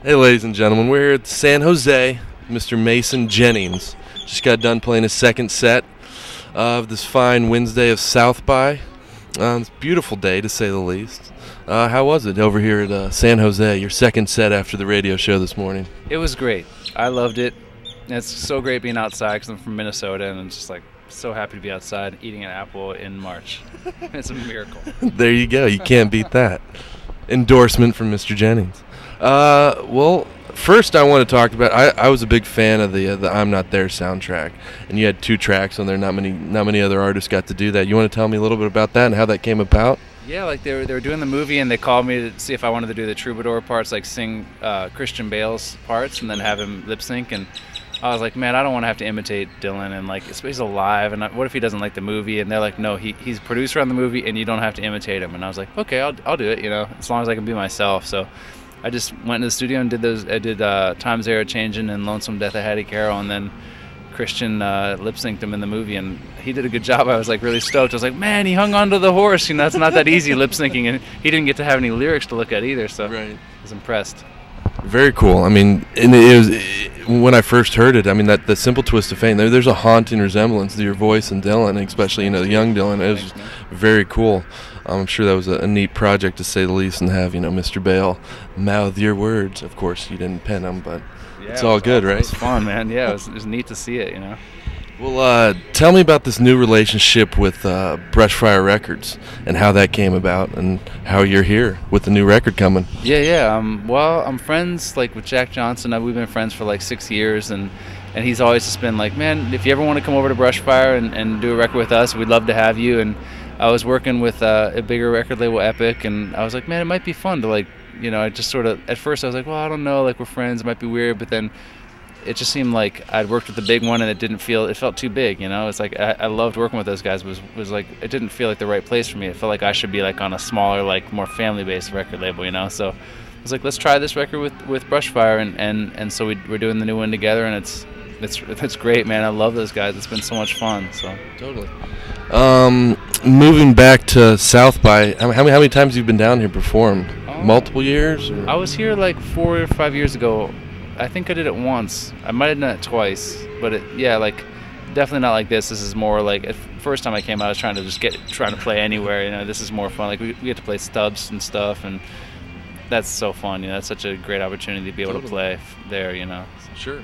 Hey, ladies and gentlemen, we're here at San Jose. Mr. Mason Jennings just got done playing his second set of this fine Wednesday of South by. It's a beautiful day, to say the least. How was it over here at San Jose, your second set after the radio show this morning? It was great. I loved it. It's so great being outside because I'm from Minnesota, and I'm just like so happy to be outside eating an apple in March. It's a miracle. There you go. You can't beat that. Endorsement from Mr. Jennings. Well, first I want to talk about. I was a big fan of the "I'm Not There" soundtrack, and you had 2 tracks on there. Not many other artists got to do that. You want to tell me a little bit about that and how that came about? Yeah, like they were doing the movie, and they called me to see if I wanted to do the troubadour parts, like sing Christian Bale's parts, and then have him lip sync. And I was like, man, I don't want to have to imitate Dylan, and like he's alive, and what if he doesn't like the movie? And they're like, no, he's producer on the movie, and you don't have to imitate him. And I was like, okay, I'll do it, as long as I can be myself. So I just went to the studio and did those. I did Time's Era Changin' and Lonesome Death of Hattie Carroll, and then Christian lip synced him in the movie, and he did a good job. I was like really stoked. I was like, man, he hung onto the horse. It's not that easy lip syncing, and he didn't get to have any lyrics to look at either. So right. I was impressed. Very cool. I mean, and when I first heard it, I mean that the simple twist of fate. There's a haunting resemblance to your voice and Dylan, especially the young Dylan. It was just very cool. I'm sure that was a neat project to say the least, and have Mr. Bale mouth your words. Of course, you didn't pen them, but yeah, it's all good, right? It was fun, man. Yeah, it was neat to see it. Well, tell me about this new relationship with Brushfire Records and how that came about, and how you're here with the new record coming. Yeah. Well, I'm friends with Jack Johnson. We've been friends for 6 years, and he's always just been like, man, if you ever want to come over to Brushfire and do a record with us, we'd love to have you. And I was working with a bigger record label, Epic, and I was like, man, it might be fun to I just sort of, at first I was like, well, I don't know, we're friends, it might be weird, but then it just seemed like I'd worked with the big one, and it felt too big, It's like I loved working with those guys. Was like, it didn't feel like the right place for me. It felt like I should be on a smaller, more family-based record label, So I was like, let's try this record with Brushfire, and so we're doing the new one together, and it's great, man. I love those guys. It's been so much fun. So totally. Moving back to South by, how many times have you been down here performed? Multiple years? Or? I was here 4 or 5 years ago. I think I did it once. I might have done it twice, but definitely not like this. This is more first time I came out, I was trying to play anywhere. This is more fun. We get to play stubs and stuff, and that's so fun. That's such a great opportunity to be able to play there. Sure.